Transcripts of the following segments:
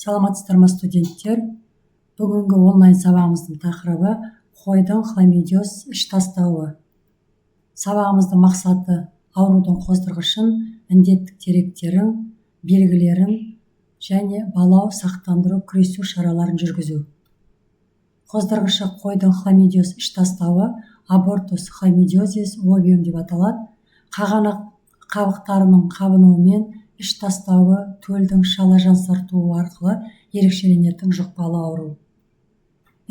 Саламатсыздар ма студенттер? Бүгінгі онлайн сабағымыздың тақырыбы қойдың хламидиоз іш тастауы. Сабағымыздың мақсаты аурудың қоздырғышын, індеттік деректерін, белгілерін және балау, сақтандыру, күресу шараларын жүргізу. Қоздырғышы қойдың хламидиоз іш тастауы абортус хламидиозис овиум деп аталады. Қағанақ қабықтарының қабынуымен іш тастауы төлдің шала жансартуы арқылы ерекшеленетін жұқпалы ауру.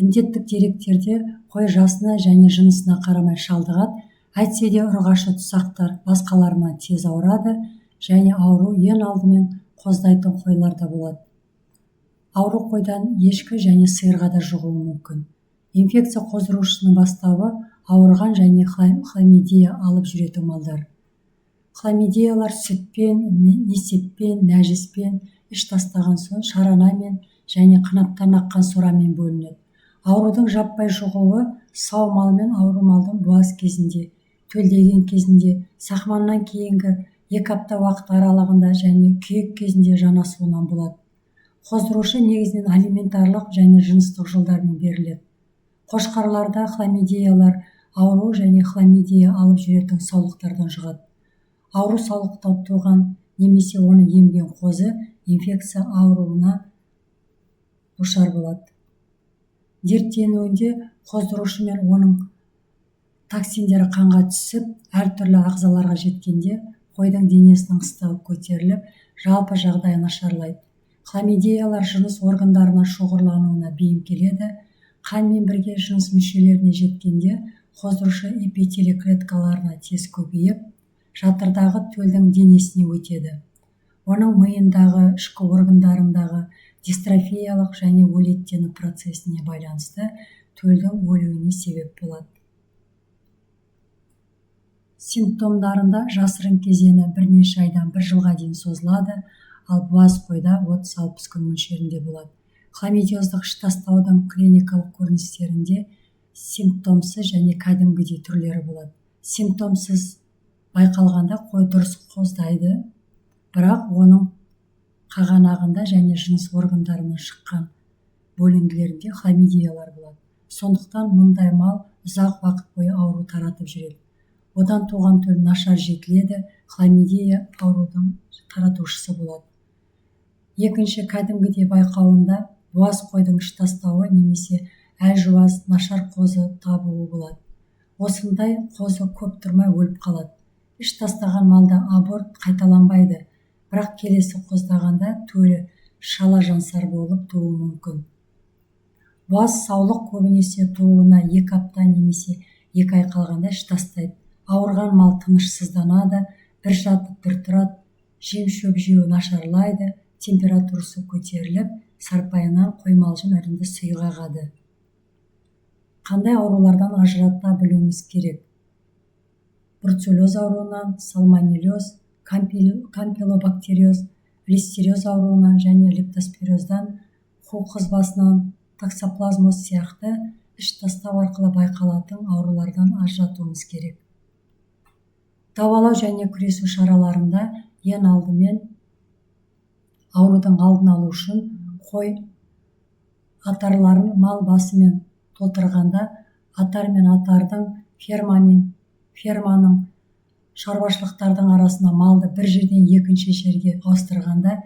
Індеттік деректерде қой жасына және жынысына қарамай шалдығады, әйтсе де ұрғашы тұсақтар басқаларынан тез ауырады және ауру ең алдымен қоздайтын қойларда болады. Ауру қойдан ешкі және сиырға да жұғуы мүмкін. Инфекция қоздырушысының бастауы ауырған және хламидия алып жүретін малдар. Хламидиялар сүтпен, несеппен, нәжіспен, іш тастаған соң шаранамен және қынаптан аққан сорамен бөлінеді. Аурудың жаппай жұғуы сау мал мен ауру малдың буаз кезінде, төлдеген кезінде, сақманнан кейінгі 2 апта уақыт аралығында және күйек кезінде жанасуынан болады. Қоздырушы негізінен алиментарлық және жыныстық жолдармен беріледі. Қошқарларда хламидиялар ауру және хламидия алып жүретін саулықтардан жұғады. Ауру саулықтан туған немесе оны емген қозы инфекция ауруына душар болады. Дерттенуінде қоздырушы мен оның токсиндері қанға түсіп, әртүрлі ағзаларға жеткенде қойдың денесінің ыстығы көтеріліп, жалпы жағдайы нашарлайды. Хламидиялар жыныс органдарына шоғырлануына бейім келеді. Қанмен бірге жыныс мүшелеріне жеткенде қоздырушы эпителий клеткаларына тез көбейіп, жатырдағы төлдің денесіне өтеді. Оның миындағы, ішкі органдарындағы дистрофиялық және өлеттену процесіне байланысты төлдің өлуіне себеп болады. Симптомдарында жасырын кезеңі бірнеше айдан 1 жылға дейін созылады, ал буаз қойда 30-60 күн мөлшерінде болады. Хламидиоздық іш тастаудың клиникалық көріністерінде симптомсыз және кәдімгідей түрлері болады. Симптомсыз байқалғанда қой дұрыс қоздайды, бірақ оның қағанағында және жыныс органдарынан шыққан бөлінгілерінде хламидиялар болады. Сондықтан мұндай мал ұзақ уақыт бойы ауру таратып жүреді. Одан туған төл нашар жетіледі, хламидия аурудың таратушысы болады. Екінші кәдімгідей байқауында буаз қойдың іш тастауы немесе әлжуаз нашар қозы табуы болады. Осындай қозы көп тұрмай өліп қалады. Іш тастаған малда аборт қайталанбайды, бірақ келесі қоздағанда төлі шала жансар болып тууы мүмкін. Буаз саулық көбінесе тууына 2 апта немесе 2 ай қалғанда іш тастайды. Ауырған мал тынышсызданады, бір жатып бір тұрады, жем-шөп жеуі нашарлайды, температурасы көтеріліп, сарпайынан қоймалжын іріңді сұйық ағады. Қандай аурулардан ажырата білуіміз керек? Бруцеллез ауруынан, сальмонеллез, кампилобактериоз, листериоз ауруынан және лептоспироздан, қу қызбасынан, токсоплазмоз сияқты іш тастау арқылы байқалатын аурулардан ажыратуымыз керек. Дауалау және күресу шараларында ең алдымен аурудың алдын алу үшін қой атарларын мал басымен толтырғанда атар мен атардың ферманың шаруашылықтардың арасына малды бір жерден екінші жерге ауыстырғанда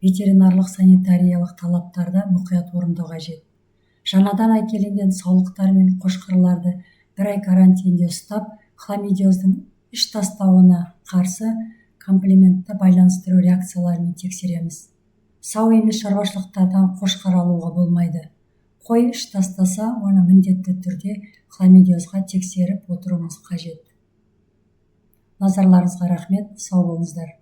ветеринарлық санитариялық талаптарды мұқият орындау қажет. Жаңадан әкелінген саулықтар мен қошқарларды 1 ай карантинде ұстап, хламидиоздың іш тастауына қарсы комплементті байланыстыру реакцияларымен тексереміз. Сау емес шаруашылықтардан қошқар алуға болмайды. Қой іш тастаса, оны міндетті түрде хламидиозға тексеріп отыруымыз қажет. Назарларыңызға рахмет, сау болыңыздар.